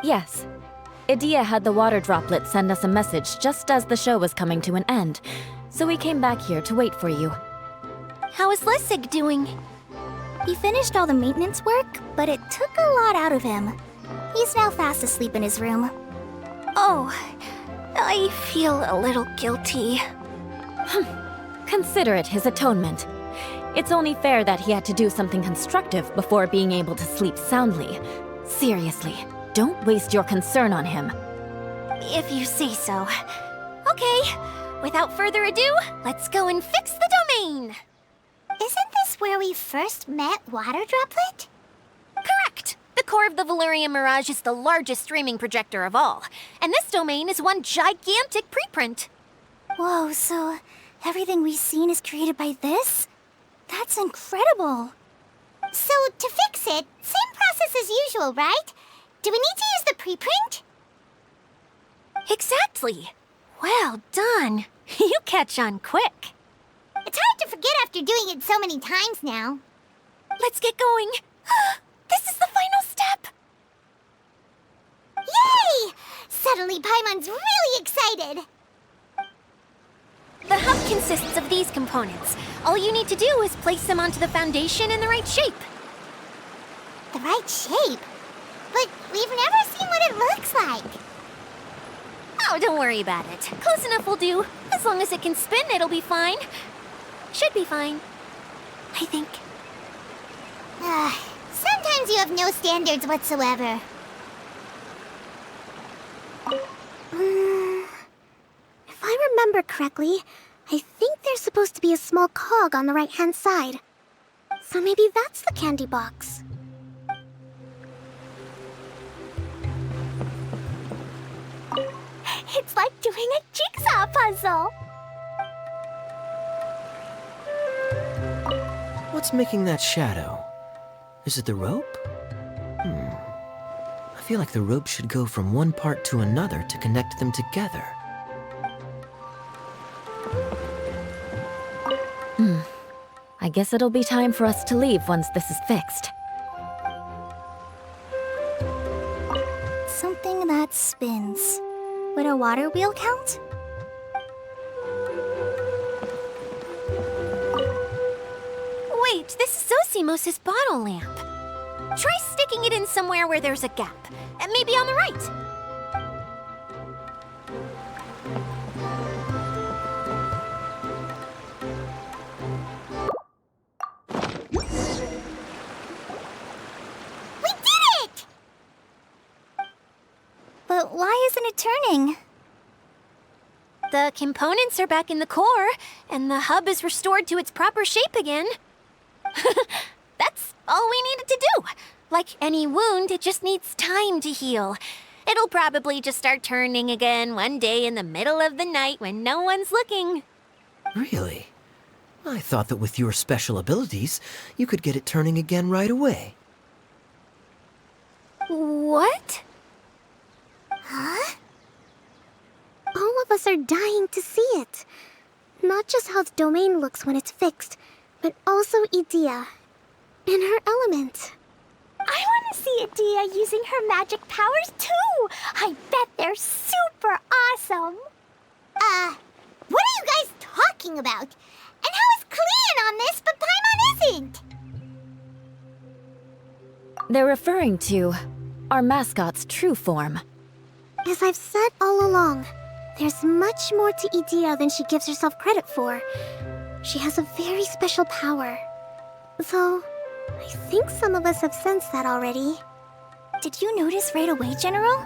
Yes. Idia had the water droplet send us a message just as the show was coming to an end, so we came back here to wait for you. How is Lessig doing? He finished all the maintenance work, but it took a lot out of him. He's now fast asleep in his room. Oh, I feel a little guilty. Consider it his atonement. It's only fair that he had to do something constructive before being able to sleep soundly. Seriously, don't waste your concern on him. If you say so. Okay, without further ado, let's go and fix the domain! Isn't this where we first met Water Droplet? Correct! The core of the Valerian Mirage is the largest streaming projector of all, and this domain is one gigantic preprint. Whoa, so everything we've seen is created by this? That's incredible! So, to fix it, same process as usual, right? Do we need to use the preprint? Exactly! Well done! You catch on quick. It's hard to forget after doing it so many times now. Let's get going. This is the final step! Yay! Suddenly Paimon's really excited! The hub consists of these components. All you need to do is place them onto the foundation in the right shape. The right shape? But we've never seen what it looks like. Oh, don't worry about it. Close enough will do. As long as it can spin, it'll be fine. Should be fine. I think. Sometimes you have no standards whatsoever. If I remember correctly, I think there's supposed to be a small cog on the right-hand side. So maybe that's the candy box. It's like doing a jigsaw puzzle. What's making that shadow? Is it the rope? I feel like the rope should go from one part to another to connect them together. I guess it'll be time for us to leave once this is fixed. Something that spins. Would a water wheel count? Wait, this is Zosimos' bottle lamp. Try sticking it in somewhere where there's a gap. And maybe on the right. We did it! But why isn't it turning? The components are back in the core, and the hub is restored to its proper shape again. That's all we needed to do. Like any wound, it just needs time to heal. It'll probably just start turning again one day in the middle of the night when no one's looking. Really? I thought that with your special abilities, you could get it turning again right away. What? Huh? All of us are dying to see it. Not just how the domain looks when it's fixed, but also Idia. In her element. I want to see Idia using her magic powers too! I bet they're super awesome! What are you guys talking about? And how is Kleon on this, but Paimon isn't? They're referring to our mascot's true form. As I've said all along, there's much more to Idia than she gives herself credit for. She has a very special power. Though, I think some of us have sensed that already. Did you notice right away, General?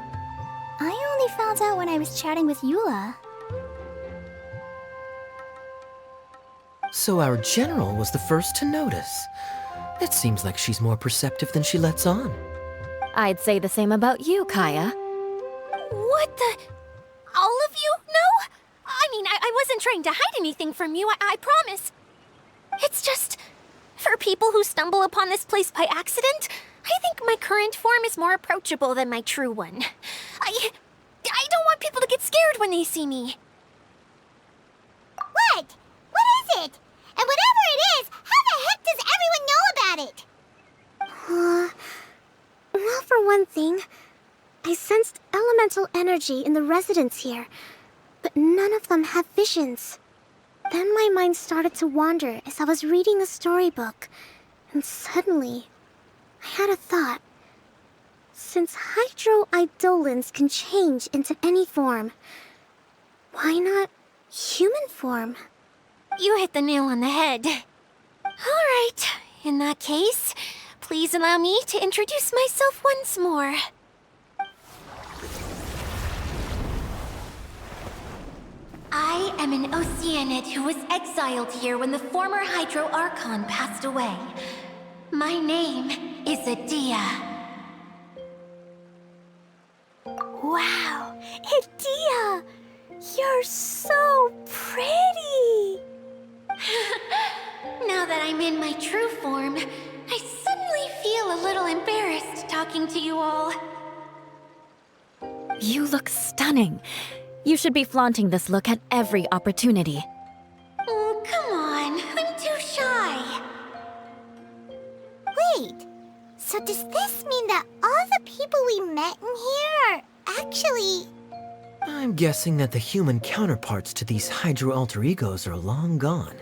I only found out when I was chatting with Eula. So our general was the first to notice. It seems like she's more perceptive than she lets on. I'd say the same about you, Kaya. What the... All of you? No? I mean, I wasn't trying to hide anything from you, I promise. It's just... For people who stumble upon this place by accident, I think my current form is more approachable than my true one. I don't want people to get scared when they see me. What? What is it? And whatever it is, how the heck does everyone know about it? Well, for one thing, I sensed elemental energy in the residents here, but none of them have visions. Then my mind started to wander as I was reading a storybook, and suddenly, I had a thought. Since hydro-eidolons can change into any form, why not human form? You hit the nail on the head. All right, in that case, please allow me to introduce myself once more. I am an Oceanid who was exiled here when the former Hydro Archon passed away. My name is Adia. Wow, Adia! You're so pretty! Now that I'm in my true form, I suddenly feel a little embarrassed talking to you all. You look stunning. You should be flaunting this look at every opportunity. Oh, come on. I'm too shy. Wait, so does this mean that all the people we met in here are actually... I'm guessing that the human counterparts to these hydro alter egos are long gone.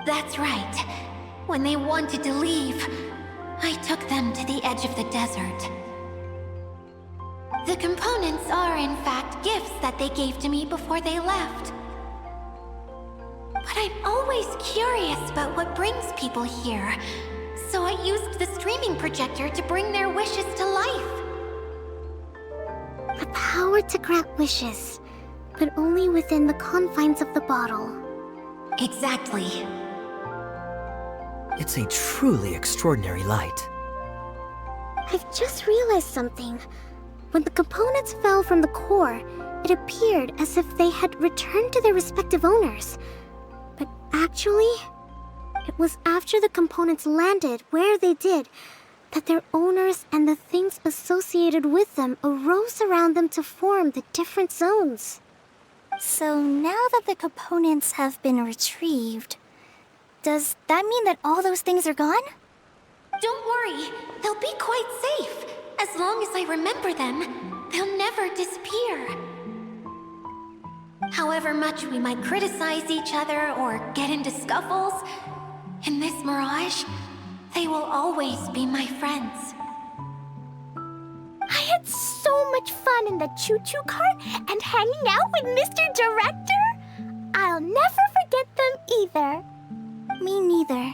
That's right. When they wanted to leave, I took them to the edge of the desert. The components are, in fact, gifts that they gave to me before they left. But I'm always curious about what brings people here, so I used the streaming projector to bring their wishes to life. The power to grant wishes, but only within the confines of the bottle. Exactly. It's a truly extraordinary light. I've just realized something. When the components fell from the core, it appeared as if they had returned to their respective owners. But actually, it was after the components landed where they did that their owners and the things associated with them arose around them to form the different zones. So now that the components have been retrieved, does that mean that all those things are gone? Don't worry, they'll be quite safe. As long as I remember them, they'll never disappear. However much we might criticize each other or get into scuffles, in this mirage, they will always be my friends. I had so much fun in the choo-choo cart and hanging out with Mr. Director. I'll never forget them either. Me neither.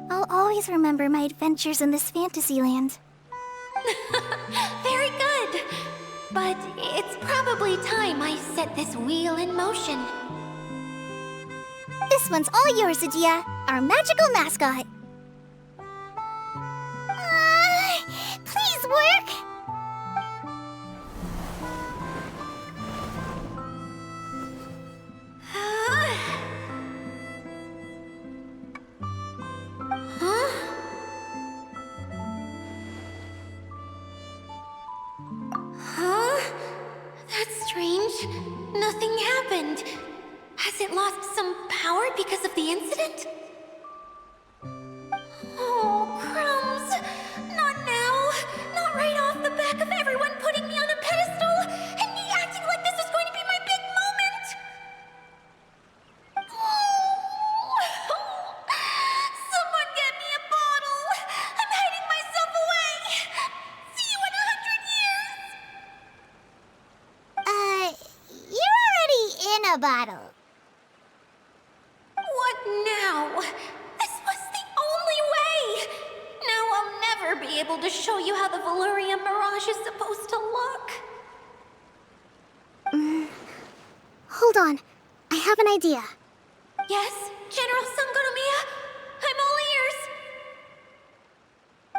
I'll always remember my adventures in this fantasy land. Very good. But it's probably time I set this wheel in motion. This one's all yours, Adia, our magical mascot. Please work! That's strange. Nothing happened. Has it lost some power because of the incident? Oh, crumbs. Not now. Not right off the back of everyone putting me on a pedestal and me acting like this is going to be my big moment. Someone get me a bottle. I'm hiding myself away. See you in 100 years. You're already in a bottle. What now? This was the only way! Now I'll never be able to show you how the Valurian Mirage is supposed to look. Hold on. I have an idea. Yes, General Sangonomiya? I'm all ears!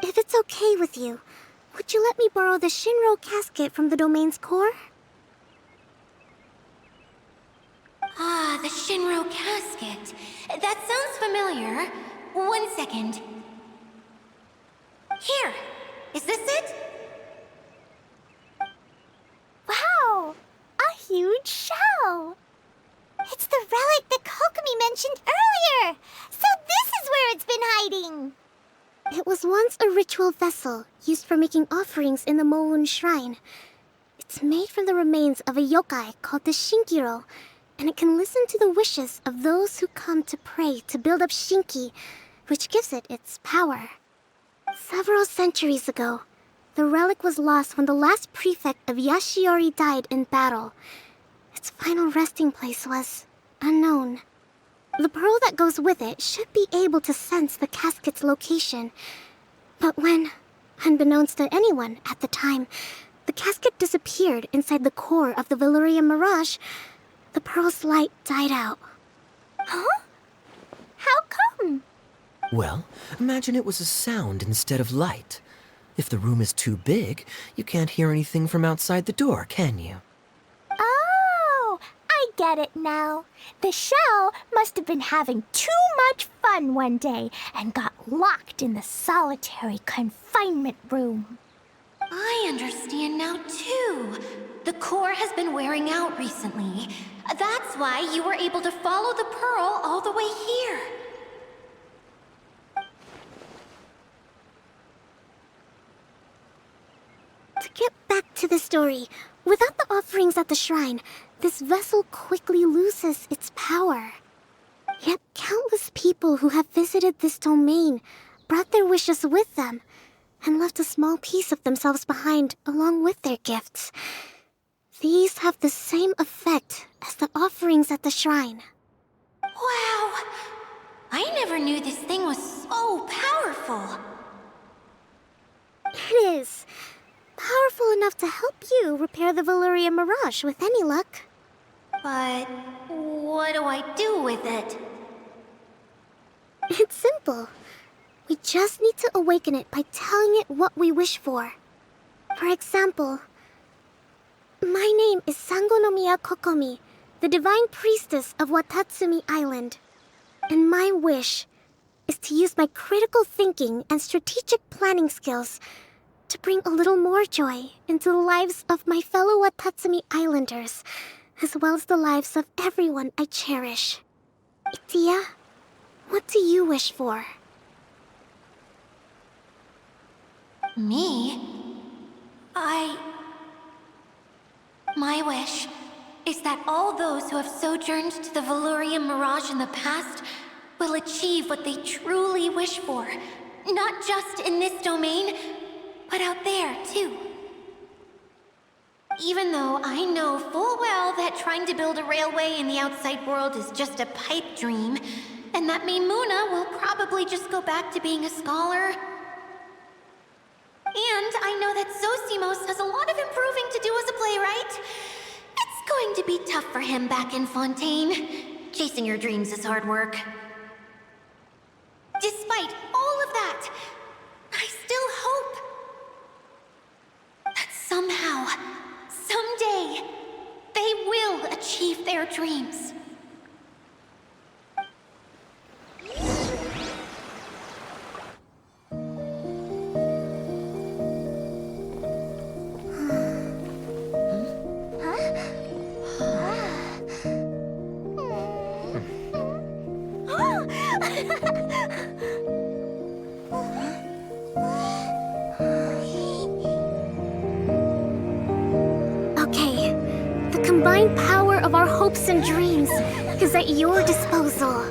If it's okay with you, would you let me borrow the Shinro casket from the domain's core? Ah, the Shinro casket. That sounds familiar. 1 second. Here! Is this it? Wow! A huge shell! It's the relic that Kokomi mentioned earlier! So this is where it's been hiding! It was once a ritual vessel used for making offerings in the Moon Shrine. It's made from the remains of a yokai called the Shinkiro, and it can listen to the wishes of those who come to pray to build up Shinki, which gives it its power. Several centuries ago, the relic was lost when the last prefect of Yashiori died in battle. Its final resting place was unknown. The pearl that goes with it should be able to sense the casket's location. But when, unbeknownst to anyone at the time, the casket disappeared inside the core of the Valyrian Mirage, the pearl's light died out. Huh? How come? Well, imagine it was a sound instead of light. If the room is too big, you can't hear anything from outside the door, can you? Oh, I get it now. The shell must have been having too much fun one day and got locked in the solitary confinement room. I understand now, too. The core has been wearing out recently. That's why you were able to follow the pearl all the way here. To get back to the story, without the offerings at the shrine, this vessel quickly loses its power. Yet countless people who have visited this domain brought their wishes with them and left a small piece of themselves behind along with their gifts. These have the same effect as the offerings at the shrine. Wow! I never knew this thing was so powerful. It is. Powerful enough to help you repair the Valyrian Mirage with any luck. But what do I do with it? It's simple. We just need to awaken it by telling it what we wish for. For example, my name is Sangonomiya Kokomi, the divine priestess of Watatsumi Island. And my wish is to use my critical thinking and strategic planning skills to bring a little more joy into the lives of my fellow Watatsumi Islanders, as well as the lives of everyone I cherish. Itia, what do you wish for? Me? My wish is that all those who have sojourned to the Valyrian Mirage in the past will achieve what they truly wish for. Not just in this domain, but out there, too. Even though I know full well that trying to build a railway in the outside world is just a pipe dream, and that Maimuna will probably just go back to being a scholar. And I know that Zosimos has a lot of improving to do as a playwright. It's going to be tough for him back in Fontaine. Chasing your dreams is hard work. Despite all of that, I still hope that somehow, someday, they will achieve their dreams. Okay, the combined power of our hopes and dreams is at your disposal.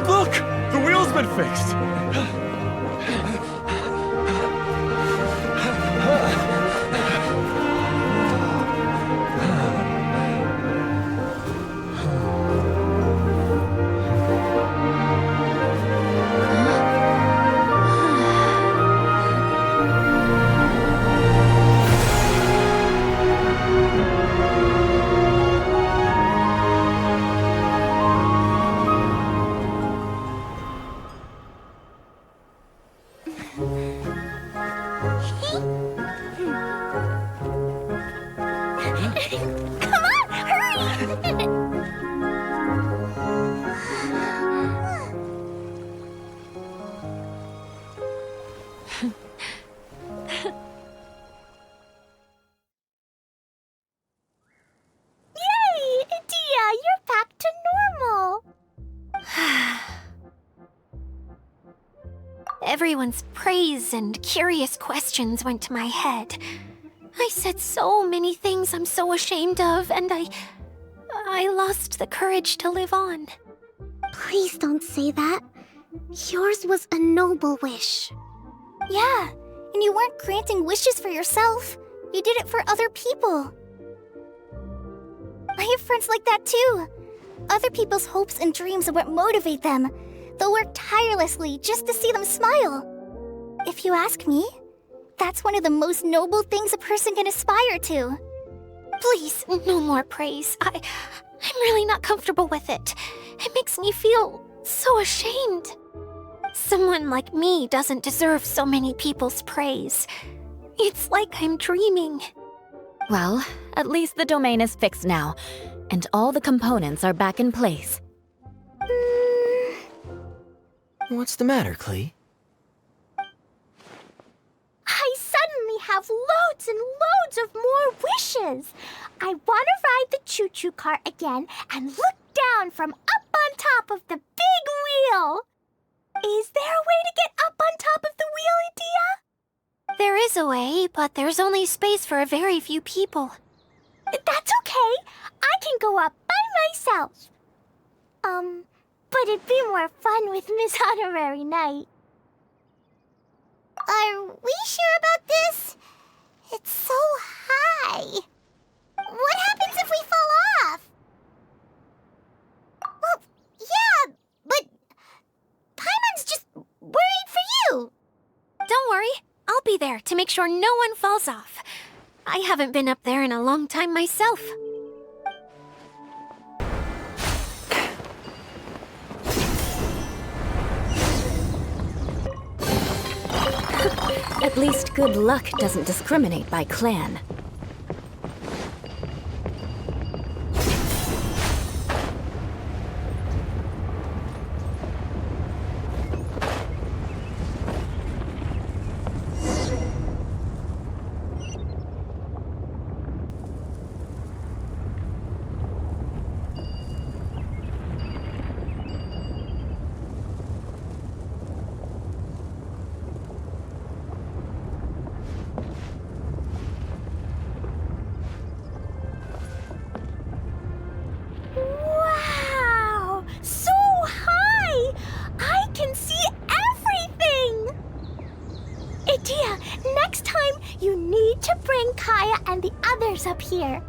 Look! The wheel's been fixed! Yay! Idia, you're back to normal! Everyone's praise and curious questions went to my head. I said so many things I'm so ashamed of, and I lost the courage to live on. Please don't say that. Yours was a noble wish. Yeah, and you weren't granting wishes for yourself. You did it for other people. I have friends like that too. Other people's hopes and dreams are what motivate them. They'll work tirelessly just to see them smile. If you ask me, that's one of the most noble things a person can aspire to. Please, no more praise. I'm really not comfortable with it. It makes me feel so ashamed. Someone like me doesn't deserve so many people's praise. It's like I'm dreaming. Well, at least the domain is fixed now, and all the components are back in place. What's the matter, Klee? I suddenly have loads and loads of more wishes. I want to ride the choo-choo cart again and look down from up on top of the big wheel. Is there a way to get up on top of the wheel, Idia? There is a way, but there's only space for a very few people. That's okay. I can go up by myself. But it'd be more fun with Miss Honorary Knight. Are we sure about this? It's so high. What happens if we fall off? Well, yeah, but Paimon's just worried for you. Don't worry, I'll be there to make sure no one falls off. I haven't been up there in a long time myself. At least good luck doesn't discriminate by clan. Wow! So high! I can see everything! Idia, next time you need to bring Kaya and the others up here.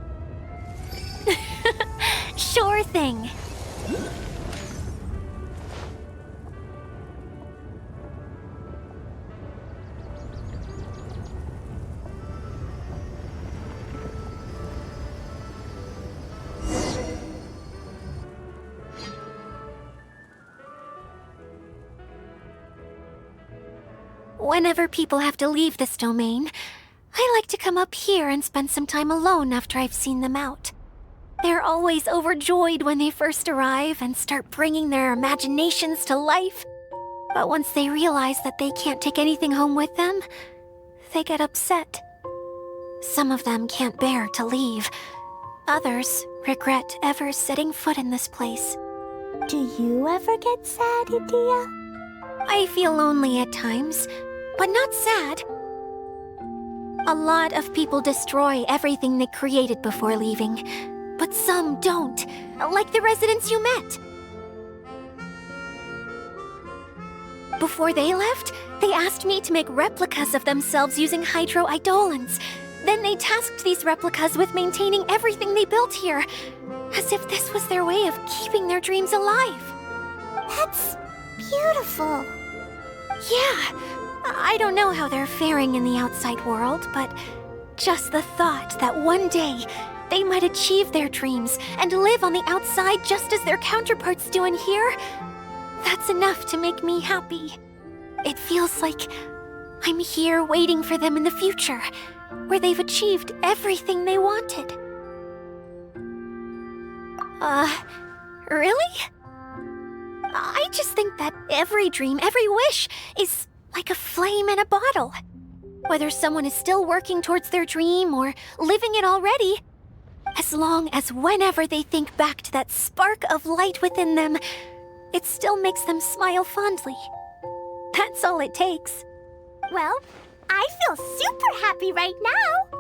Sure thing. Whenever people have to leave this domain, I like to come up here and spend some time alone after I've seen them out. They're always overjoyed when they first arrive and start bringing their imaginations to life. But once they realize that they can't take anything home with them, they get upset. Some of them can't bear to leave. Others regret ever setting foot in this place. Do you ever get sad, Idia? I feel lonely at times, but not sad. A lot of people destroy everything they created before leaving, but some don't, like the residents you met. Before they left, they asked me to make replicas of themselves using hydro-eidolons. Then they tasked these replicas with maintaining everything they built here, as if this was their way of keeping their dreams alive. That's beautiful. Yeah, I don't know how they're faring in the outside world, but just the thought that one day they might achieve their dreams and live on the outside just as their counterparts do in here, that's enough to make me happy. It feels like I'm here waiting for them in the future, where they've achieved everything they wanted. Really? I just think that every dream, every wish is like a flame in a bottle. Whether someone is still working towards their dream or living it already, as long as whenever they think back to that spark of light within them, it still makes them smile fondly. That's all it takes. Well, I feel super happy right now.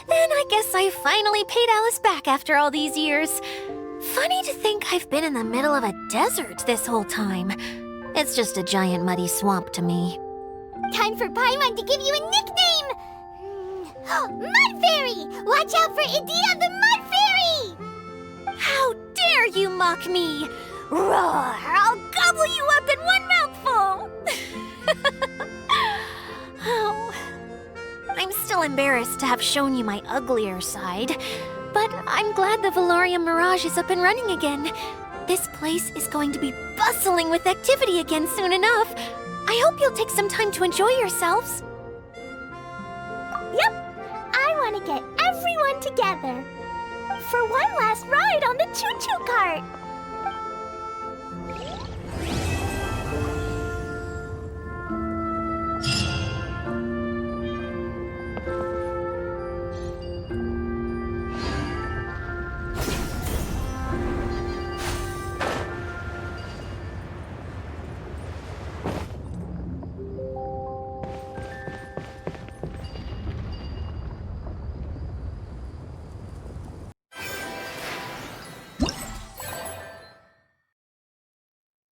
Then I guess I finally paid Alice back after all these years. Funny to think I've been in the middle of a desert this whole time. It's just a giant muddy swamp to me. Time for Paimon to give you a nickname! Mud Fairy! Watch out for Idea the Mud Fairy! How dare you mock me! Roar! I'll gobble you up in one mouthful! Oh. I'm still embarrassed to have shown you my uglier side, but I'm glad the Valorium Mirage is up and running again. This place is going to be bustling with activity again soon enough. I hope you'll take some time to enjoy yourselves. Yep, I want to get everyone together for one last ride on the choo-choo cart.